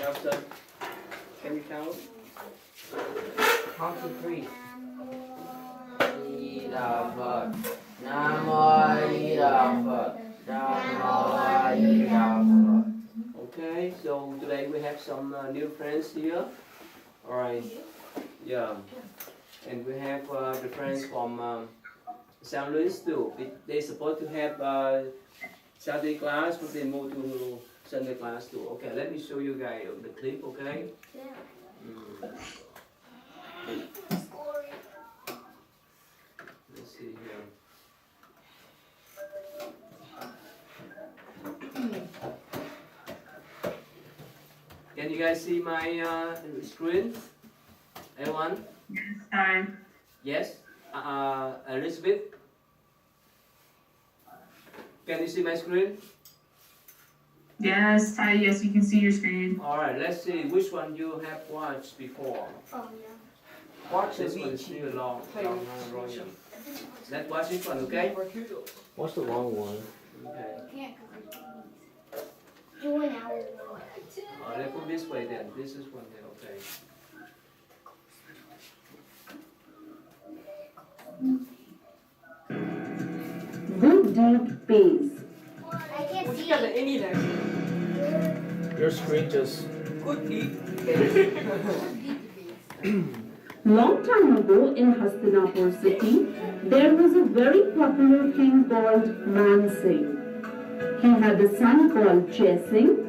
Now, son, can you count? Count to three. Di Đà Phật. Nam Mô A Di Đà Phật. Nam Mô A Di Đà Phật. Okay, so today we have some new friends here. All right. Yeah. And we have the friends from San Luis too. They supposed to have Saturday class, but they moved to Sunday class too. Okay, let me show you guys the clip. Okay. Let's see here. Can you guys see my screen? Everyone? Time. Yes? Elizabeth? Can you see my screen? Yes, yes, you can see your screen. Alright, let's see which one you have watched before. Watch the This one is still long, royal. Let's watch this one, okay? What's the long one? Okay. Do an hour. Let's put this way then. This is one then, okay. Good deed pays. I can't see. Ada ini dah. Your screen just... Long time ago in Hastinapur city, there was a very popular king called Mansingh. He had a son called Jai Singh.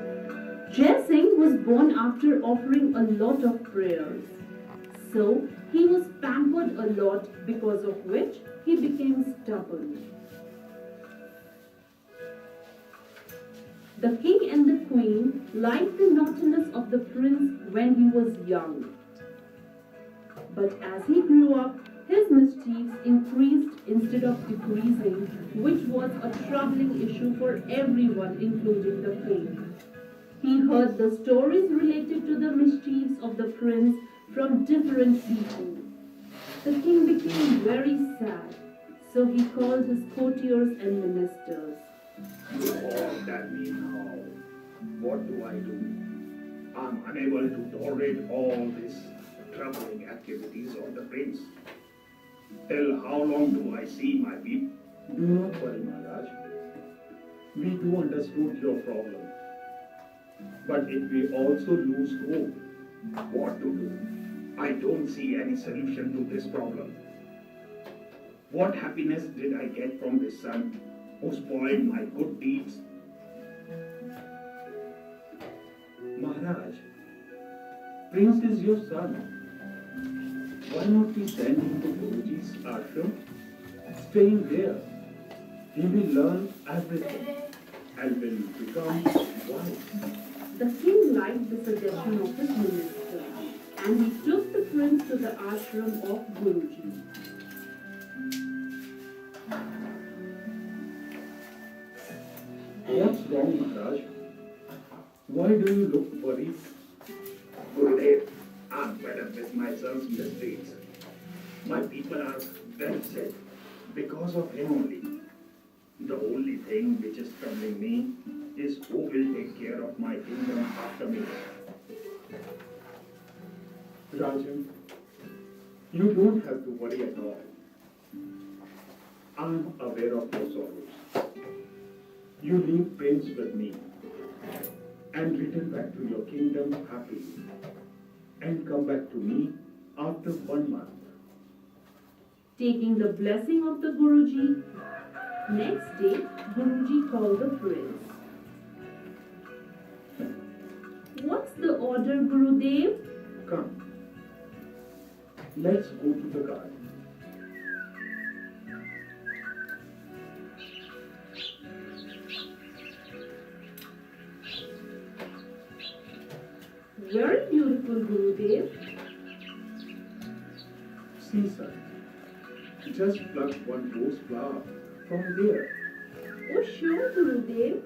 Jai Singh was born after offering a lot of prayers. So, he was pampered a lot, because of which he became stubborn. The king and the queen liked the naughtiness of the prince when he was young. But as he grew up, his mischiefs increased instead of decreasing, which was a troubling issue for everyone, including the king. He heard the stories related to the mischiefs of the prince from different people. The king became very sad, so he called his courtiers and ministers. Oh, tell me now. What do I do? I'm unable to tolerate all these troubling activities of the prince. Till how long do I see my people? Do not worry, Maharaj. We do understood your problem. But if we also lose hope, what to do? I don't see any solution to this problem. What happiness did I get from this son who spoiled my good deeds? Maharaj, Prince is your son. Why not we send him to Guruji's ashram? Staying there, he will learn everything and will become wise. The king liked the suggestion of his minister, and he took the prince to the ashram of Guruji. What's wrong, Maharaj? Why do you look worried? Gurudev, I'm fed up with my son's mistakes. My people are very sad because of him only. The only thing which is troubling me is who will take care of my kingdom after me. Rajan, you don't have to worry at all. I'm aware of your sorrows. You leave Prince with me and return back to your kingdom happily and come back to me after 1 month. Taking the blessing of the Guruji, next day Guruji called the prince. What's the order, Gurudev? Come, let's go to the garden. Very beautiful, Gurudev. See, son, just pluck one rose flower from there. Oh, sure, Gurudev.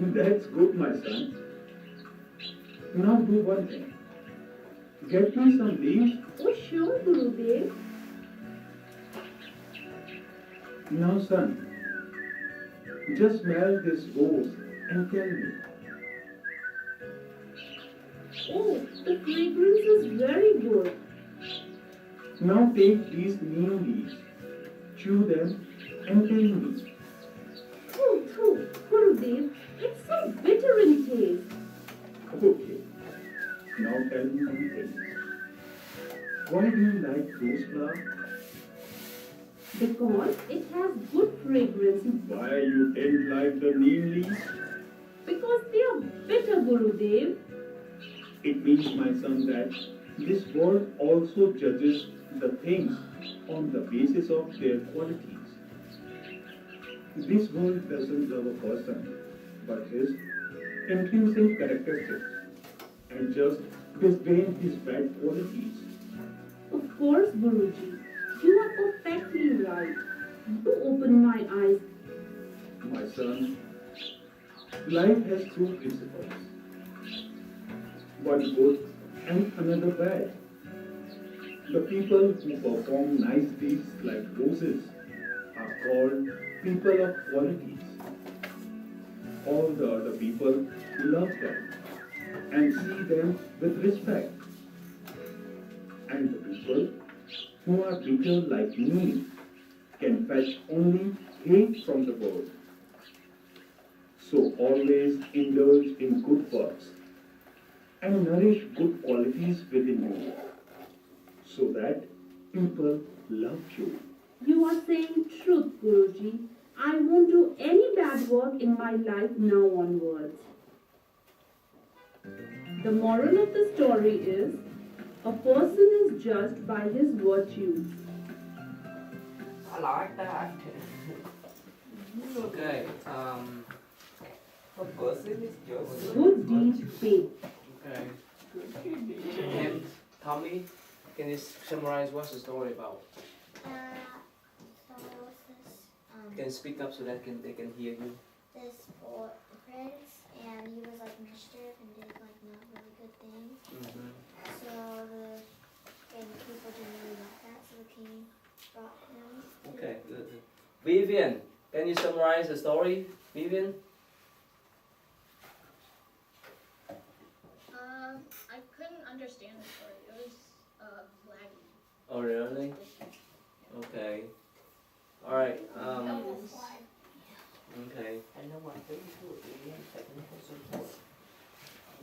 That's good, my son. Now do one thing. Get me some leaves. Oh, sure, Gurudev. Now, son, Just smell this rose and tell me. Oh, the fragrance is very good. Now take these neem leaves, chew them and tell me. Oh, Gurudev, it's so bitter in taste. Okay, now tell me one thing. Why do you like rose flower? Because it has good fragrance. Why you ain't like the neem leaves? Because they are bitter, Gurudev. It means, my son, that this world also judges the things on the basis of their qualities. This world doesn't love a person, but his intrinsic characteristics, and just disdain his bad qualities. Of course, Guruji. You are perfectly right. You open my eyes. My son, life has two principles, one good and another bad. The people who perform nice deeds like roses are called people of qualities. All the other people love them and see them with respect. And the people who are bitter like me can fetch only hate from the world. So always indulge in good works and nourish good qualities within you so that people love you. You are saying truth, Guruji. I won't do any bad work in my life now onwards. The moral of the story is, a person is judged by his virtues. I like that. Okay. A person is just Good deeds pay. Okay. And Tommy, can you summarize what's the story about? Can you speak up so that they can hear you? This poor prince, and he was like mischief and did like not really good things. Mm-hmm. So and people didn't really like that, so the king brought him. Okay, good. Vivian, can you summarize the story, Vivian? I couldn't understand the story. It was laggy. Oh, really? Okay. All right. Okay. I know what they do. Technical support.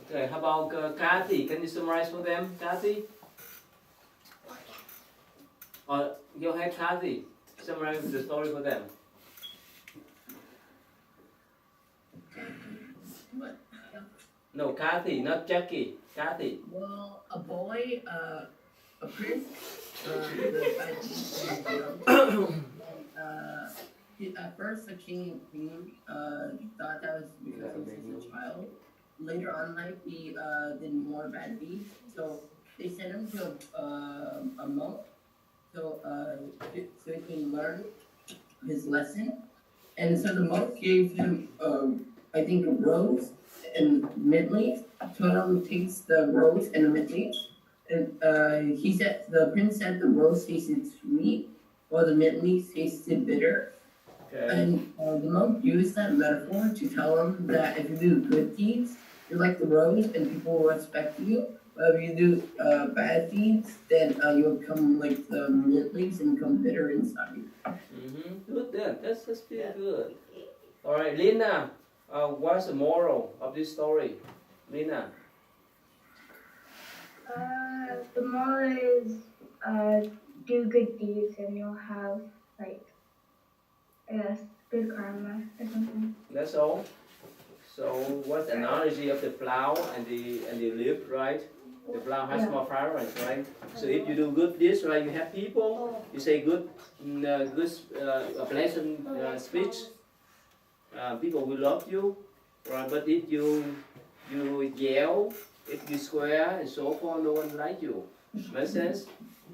Okay. How about Kathy? Can you summarize for them, Kathy? Go ahead, Kathy. Summarize the story for them. What? No, Kathy, not Jackie. Kathy. Well, a boy, a prince, at first the king and queen thought that was because he was just a child. Later on in life, he did more bad deeds, so they sent him to a monk, so he can learn his lesson. And so the monk gave him, I think, a rose and mint leaf. Told him to taste the rose and the mint leaf. And he said, the prince said the rose tasted sweet, while the mint leaf tasted bitter. Okay. And the monk used that metaphor to tell him that if you do good deeds, you're like the rose and people will respect you. But if you do bad deeds, then you'll become like the mint leaves and become bitter inside. Mm-hmm. Good then. That's pretty good. All right, Lina. What's the moral of this story, Lina? The moral is do good deeds and you'll have like I guess good karma or something. That's all. So what's the analogy of the plow and the leaf, right? The plow has Yeah. more fragrance, right? So if you do good deeds, right, you have people. You say good, a pleasant speech. People will love you, right? But if you yell, if you swear and so forth, no one like you. Make sense?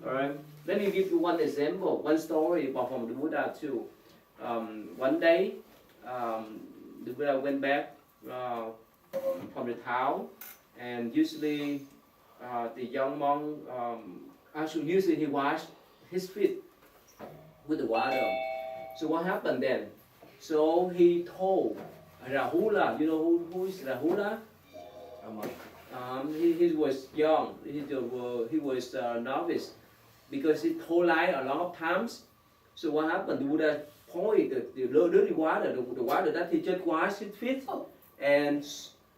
All right. Let me give you one example, one story about from the Buddha too. One day, the Buddha went back from the town, and usually the young monk, usually he washed his feet with the water. So what happened then? So he told Rahula, you know who is Rahula? He was young, he was novice because he told lie a lot of times. So what happened? The Buddha pointed the dirty water, the water that he just washed his feet, and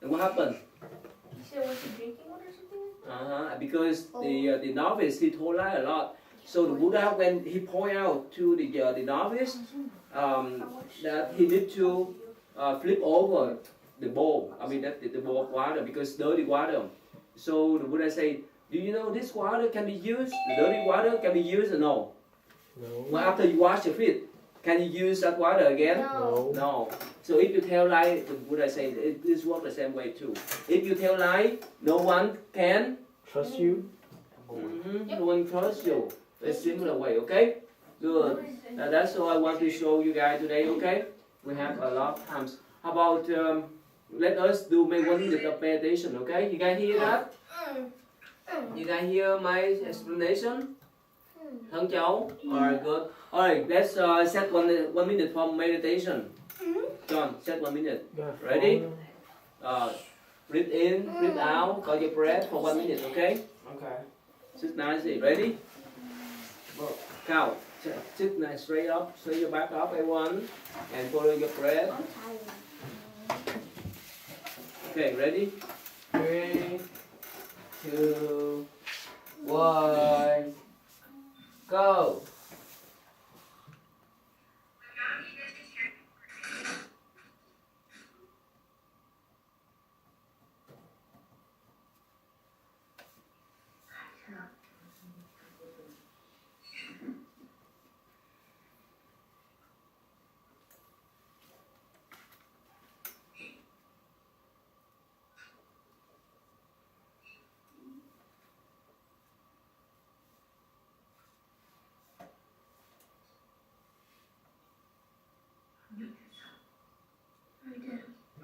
what happened? You said was he drinking water or something? Because the novice he told lie a lot. So the Buddha, when he pointed out to the novice that he need to flip over the bowl. I mean that the bowl of water because dirty water. So the Buddha say, do you know this water can be used? The dirty water can be used or no? No. Well, after you wash your feet, can you use that water again? No. No. So if you tell lie, the Buddha say this works the same way too. If you tell lie, no one can Trust you? no one trusts you. A similar way, okay? Good. That's all I want to show you guys today, okay? We have a lot of times. How about let us do maybe 1 minute of meditation, okay? You guys hear that? You guys hear my explanation? Thân cháu? Alright, good. Alright, let's set one minute for meditation. John, set 1 minute. Ready? Breathe in, breathe out, hold your breath for 1 minute, okay? Okay. Sit nicely. Ready? Count. Sit nice, straight up, straight your back up, everyone, and follow your breath. I'm tired. Okay, ready? 3, 2, 1, go!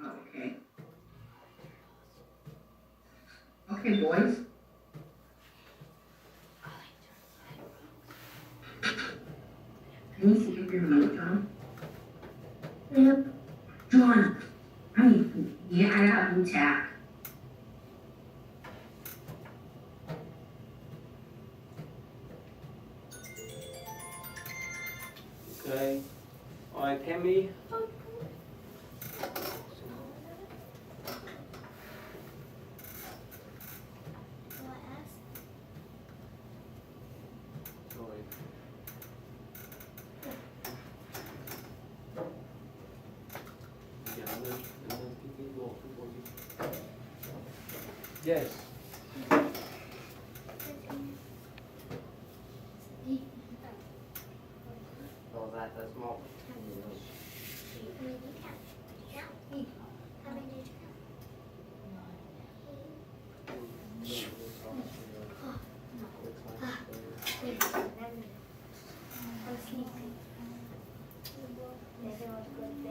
Okay. Okay, boys. Can you see if you're mute, John? Yep. John, nhẹ ra bụng chạc. Okay. Alright, Tammy. What ask? Sorry. Yes. So that's more. How many did you count? How many did you count? I'm sleeping. Maybe I'll go to bed now.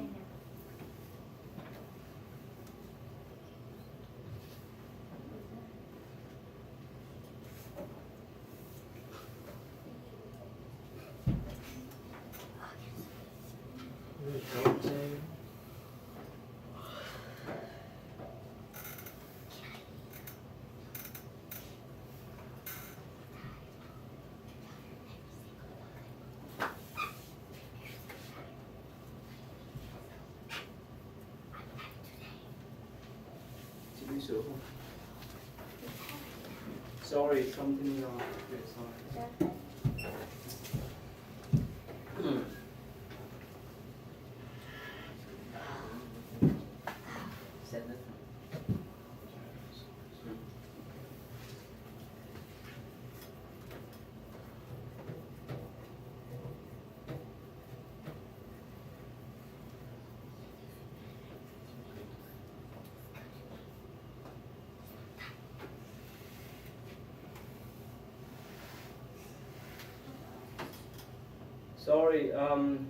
Chị đi sửa không? Sorry, something wrong. Okay, sorry. Set it. Sorry,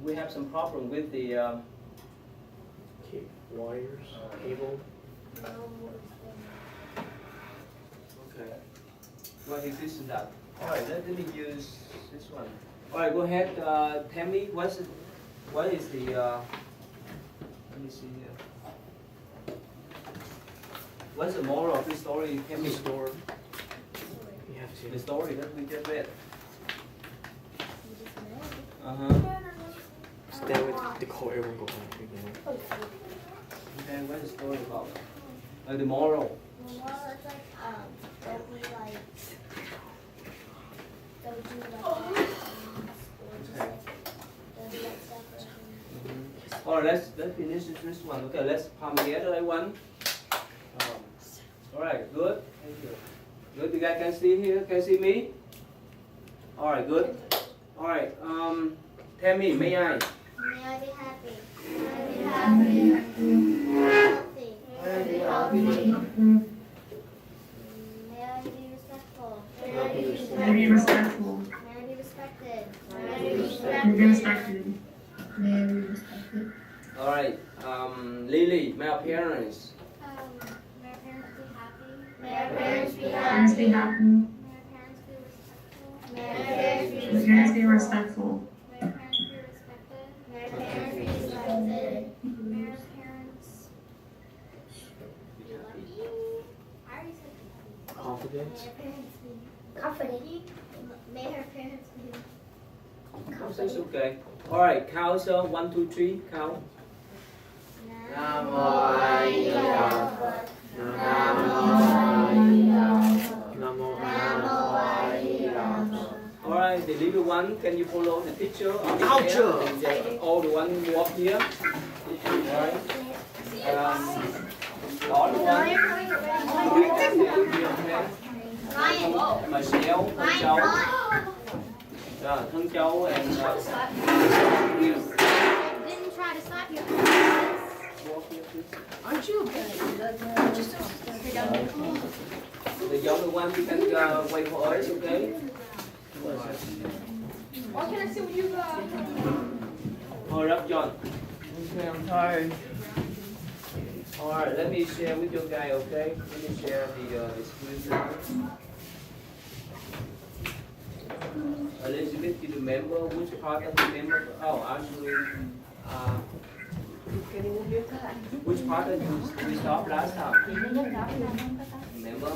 we have some problem with the Wires, cable. okay. Well, is this and that? Alright, let me use this one. Alright, go ahead, Tammy. What is the me see here. What's the moral of this story? Tell me. Story. You have to. The story that we just read. Uh-huh. Stand with the call, everyone go home. Okay, what's the story about? The moral. The moral is like, don't be like, don't do like, or just like, don't do that stuff. Alright, let's finish this one. Okay, let's palm together everyone. Alright, good. Thank you. Good, you guys can see here? Can you see me? Alright, good. Alright, tell me, may I? May I be happy? May I be happy? Healthy? May I be healthy? May I be respectful? May I be respectful. May I be respected? May I be May I be respected? respected. May I be respected? Alright, Lily, my parents. May our parents be happy? May our parents be Parents be happy. May our parents be respectful? May our parents be May parents be respectful. May our parents be respected? May our parents be respected. May our parents be lucky? I already said be happy. Confidence. May our parents be confident? May our parents be It's okay. Alright, count, so 1, 2, 3, count. Namo Aiyappa. Namo Aiyappa. Namo Aiyappa. Alright, the little one, can you follow the picture? Culture. All the one who walk here. Alright. Đó đúng không? Michelle, thân cháu. Thân cháu and Didn't try to stop you. walk here, please. Aren't you okay? The younger one, you can wait for us, okay? Why can't I see what you got? Hurry up, John. Okay, I'm tired. Alright, let me share with you guys, okay? Let me share the screen now. Elizabeth, you remember which part of the member? Oh, actually, which part did we stop last time? Remember?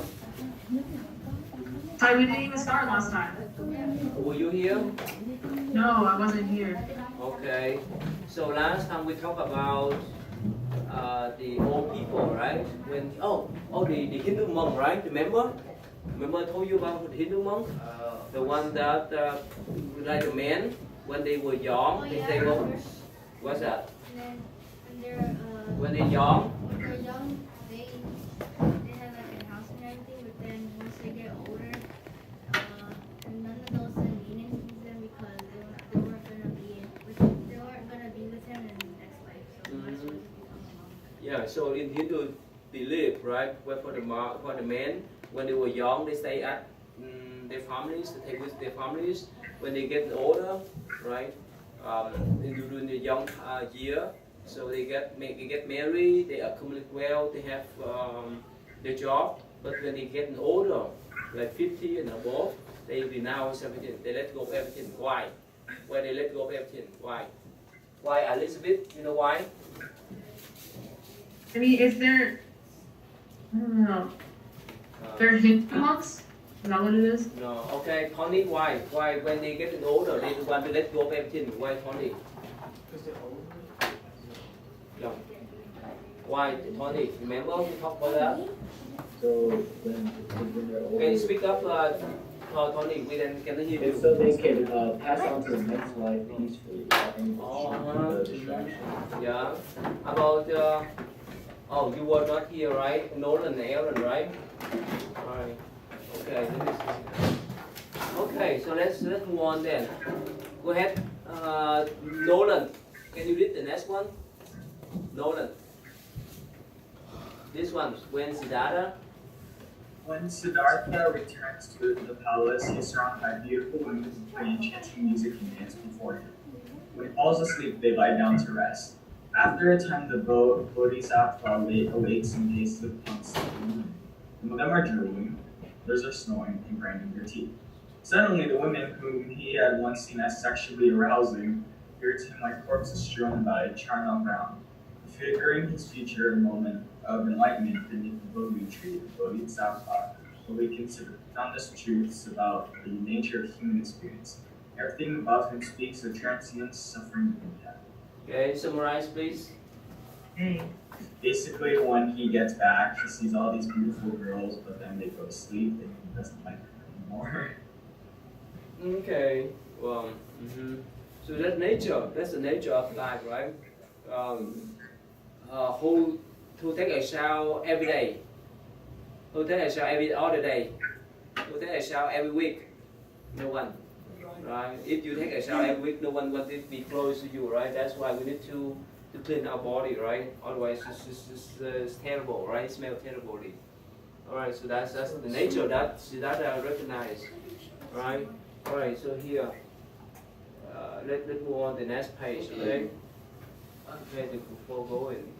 Sorry, we didn't even start last time. Were you here? No, I wasn't here. Okay. So last time we talked about the old people, right? When the Hindu monk, right? Remember I told you about the Hindu monk, the one that like a man when they were young, they were what's that? And they're When they're young, they're young, they have like a house and everything, but then once they get older, none of those send meaning to them because they weren't gonna be with him in the next life. So might as well just become a monk. yeah. So in Hindu belief, right? Where for the men, when they were young, they stay at their families, they take with their families. When they get older, right? During the young year, so they get married, they accumulate wealth, they have their job. But when they get older, like 50 and above, they renounce everything. They let go of everything. Why? Why they let go of everything? Why? Why, Elizabeth? You know why? I mean, is there, I don't know, they're Hindu monks? Is that what it is? No. Okay, Tony. Why? Why when they get older, they want to let go of everything? Why, Tony? Because they're old. Yeah. Why, Tony? Remember we talked about that? So when they're older, Can you speak up, Tony? We then can hear you. so they can pass on to the next life peacefully. Uh-huh. The distraction. Yeah. About you were not here, right? Nolan and Aaron, right? Alright. Okay. Okay. So let's move on then. Go ahead, Nolan. Can you read the next one? Nolan. This one. When Siddhartha. When Siddhartha returns to the palace, he is surrounded by beautiful women who play enchanting music and dance before him. When he falls asleep, they lie down to rest. After a time, the Bodhisattva awakes and tastes the plums. Some of them are drooling, others are snoring and grinding their teeth. Suddenly, the women whom he had once seen as sexually arousing appear to him like corpses strewn by charnel ground. The prefiguring his future moment of enlightenment beneath the Bodhi tree, the Bodhisattva, where we consider profoundest truths about the nature of human experience. Everything above him speaks of transience, suffering, and death. Okay, summarize please. Basically, when he gets back, he sees all these beautiful girls, but then they go to sleep and he doesn't like them anymore. Okay, well, so that's nature. That's the nature of life, right? Who take a shower every day? Who take a shower all the day? Who take a shower every week? No one, right? If you take a shower every week, no one wants to be close to you, right? That's why we need to clean our body, right? Otherwise, it's terrible, right? It smells terribly. All right, so that's the nature that I recognize, right? All right, so here, let's move on to the next page, okay? Okay, before going.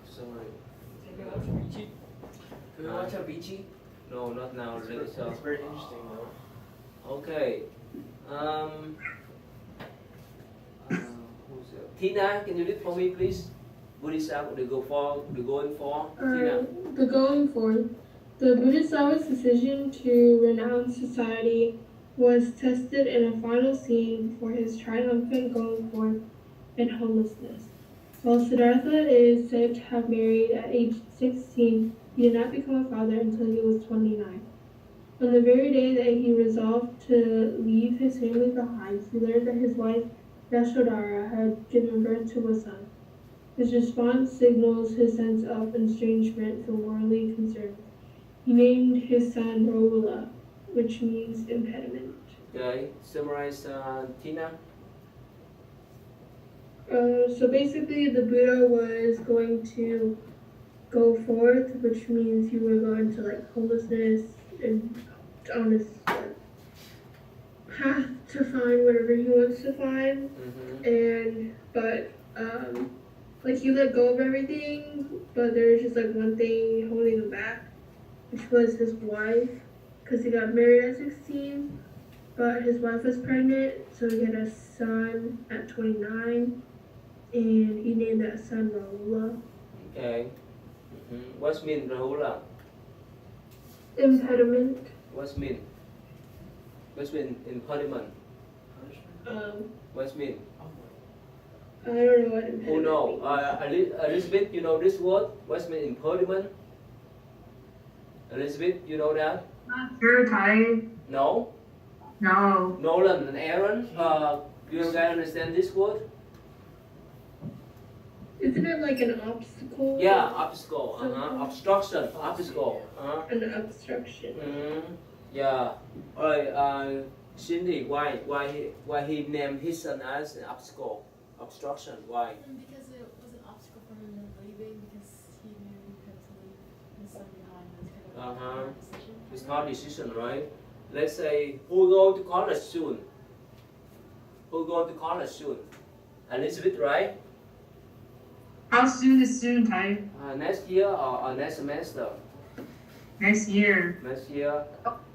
Sorry. Can we watch Avicii? No, not now. Really, so. It's very interesting though. Okay. Who's there? Tina, can you read for me, please? Bodhisattva, the going for. Tina. The going for. The Bodhisattva's decision to renounce society was tested in a final scene before his triumphant going forth in homelessness. While Siddhartha is said to have married at age 16, he did not become a father until he was 29. On the very day that he resolved to leave his family behind, he learned that his wife Yashodhara had given birth to a son. His response signals his sense of estrangement from worldly concerns. He named his son Rahula, which means impediment. Okay, summarize, Tina. So basically, the Buddha was going to go forth, which means he would go into like homelessness and on this path to find whatever he wants to find. But like he let go of everything, but there was just like one thing holding him back, which was his wife, because he got married at 16, but his wife was pregnant, so he had a son at 29, and he named that son Rahula. Okay. What's mean Rahula? Impediment. What's mean impediment? What's mean? I don't know what impediment Oh no, Elizabeth, you know this word? What's mean impediment? Elizabeth, you know that? Not sure, Ty. No? No. Nolan and Aaron, do you guys understand this word? Isn't it like an obstacle? Yeah, obstacle, obstruction, obstacle. An obstruction. Yeah. Alright, Cindy, why he named his son as an obstacle? Obstruction, why? Because it was an obstacle for him leaving because he knew he had to leave his son behind. It was kind of a hard decision. It's hard decision, right? Let's say who go to college soon? Who go to college soon? Elizabeth, right? How soon is soon, Ty? Next year or next semester? Next year. Next year.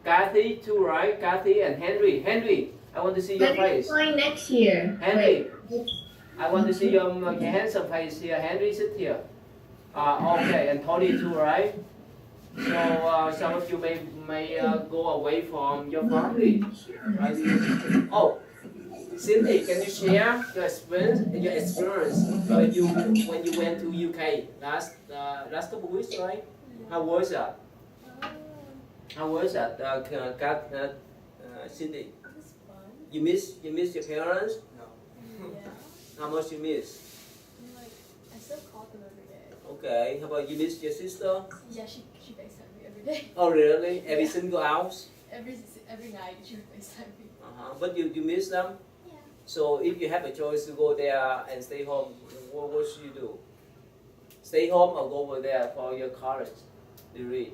Kathy too, right? Kathy and Henry. Henry, I want to see your face. Going next year. Henry, I want to see your handsome face here. Henry, sit here. Okay, and Tony too, right? So some of you may go away from your family. Right? Oh, Cindy, can you share your experience when you went to UK last couple weeks, right? How was that? How was that, Cindy? It was fun. You miss your parents? Yeah. How much you miss? I still call them every day. Okay. How about you miss your sister? Yeah, she FaceTime me every day. Oh really? Every single house? Every night she would FaceTime me. But you miss them? Yeah. So if you have a choice to go there and stay home, what should you do? Stay home or go over there for your college degree?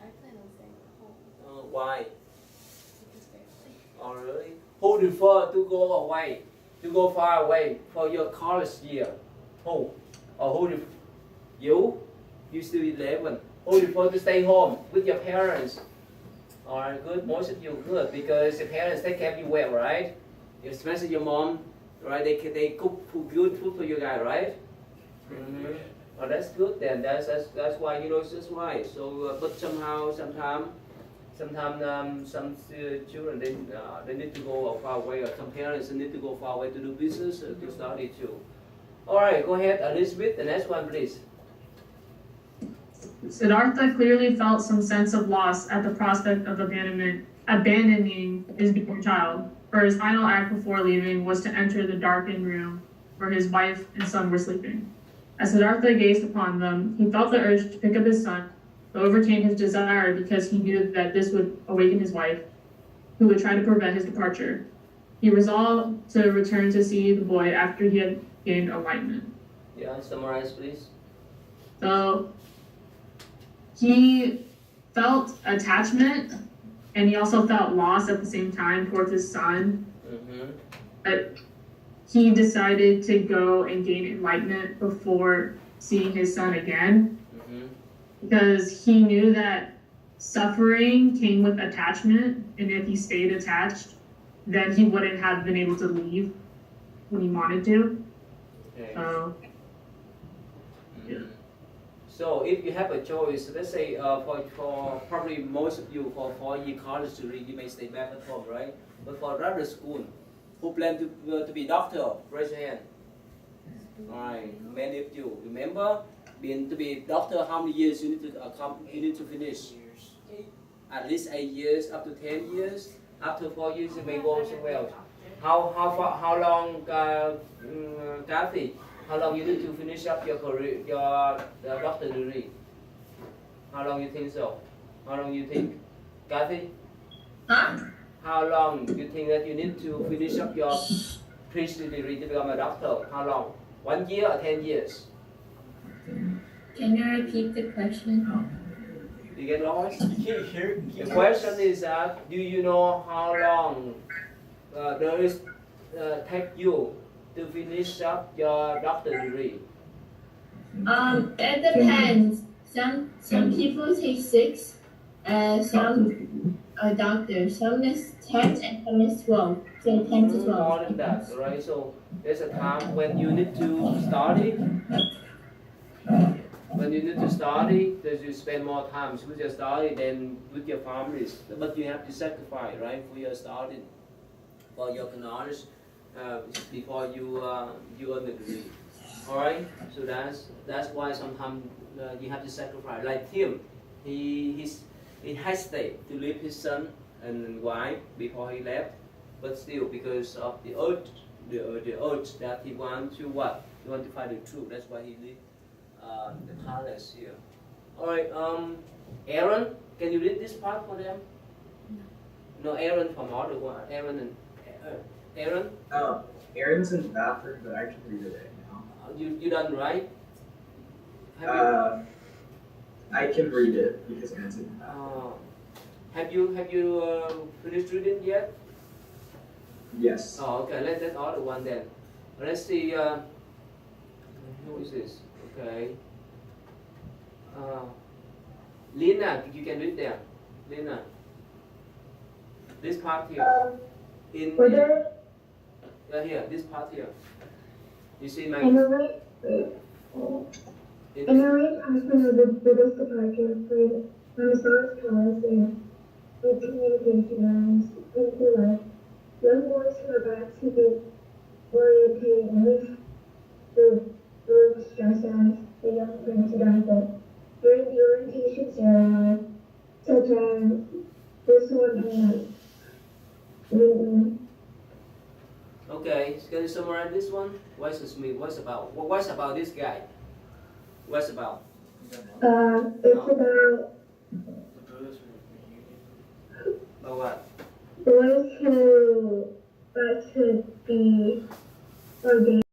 I plan on staying at home. Why? Because family. Oh really? Who prefer to go away, to go far away for your college year? Who? Or who? You? You still 11. Who prefer to stay home with your parents? Alright, good. Most of you good because your parents take care of you well, right? especially your mom, right? They cook good food for you guys, right? Mm-hmm. Oh, that's good then. That's why you know it's just right. So, but sometimes some children they need to go far away, or some parents need to go far away to do business to study too. All right, go ahead, Elizabeth. The next one, please. Siddhartha clearly felt some sense of loss at the prospect of abandoning his newborn child, for his final act before leaving was to enter the darkened room where his wife and son were sleeping. As Siddhartha gazed upon them, he felt the urge to pick up his son, but overcame his desire because he knew that this would awaken his wife, who would try to prevent his departure. He resolved to return to see the boy after he had gained enlightenment. Yeah, summarize, please. So he felt attachment, and he also felt loss at the same time towards his son. Mm-hmm. But he decided to go and gain enlightenment before seeing his son again, because he knew that suffering came with attachment, and if he stayed attached, then he wouldn't have been able to leave when he wanted to. Okay. Yeah. So if you have a choice, let's say for probably most of you for 4-year college degree, you may stay back at home, right? But for graduate school, who plan to be doctor? Raise your hand. All right, many of you remember to be doctor. How many years you need to finish? At least 8 years, up to 10 years. After 4 years, you may go somewhere else. How long, Kathy? How long you need to finish up your career, your doctor degree? How long you think so? How long you think, Kathy? Huh? How long you think that you need to finish up your PhD degree to become a doctor? How long? 1 year or 10 years? Can you repeat the question? You get lost? You can't hear. The question is that, do you know how long there is take you to finish up your doctor degree? It depends. Some people take 6, some doctors. Some is 10 and some is 12. So 10 to 12. More than that, right? So there's a time when you need to study. When you need to study, that you spend more time with your study than with your families. But you have to sacrifice, right, for your study, for your knowledge, before you earn a degree. All right. So that's why sometimes you have to sacrifice. Like Tim, he hesitated to leave his son and wife before he left, but still because of the urge that he want to what? He want to find the truth. That's why he left the palace here. All right. Aaron, can you read this part for them? No, Aaron from other one. Aaron and Aaron. Oh, Aaron's in the bathroom, but I can read it right now. You done right? I can read it because Aaron's in the bathroom. Have you finished reading yet? Yes. Oh, okay. Let's that other one then. Let's see. Who is this? Okay. Lina, you can read there. Lina. This part here. Here, this part here. You see my. In a way, husband of the Buddhist departure played on the South Palace and with communication and into life. Young boys who are about to be orientated with the word stress as the young prince Siddhartha. During the orientation ceremony, such as this one here. Okay, can you summarize this one? What's this mean? What's about? What's about this guy? What's about? It's about what? boys who got to be ordained.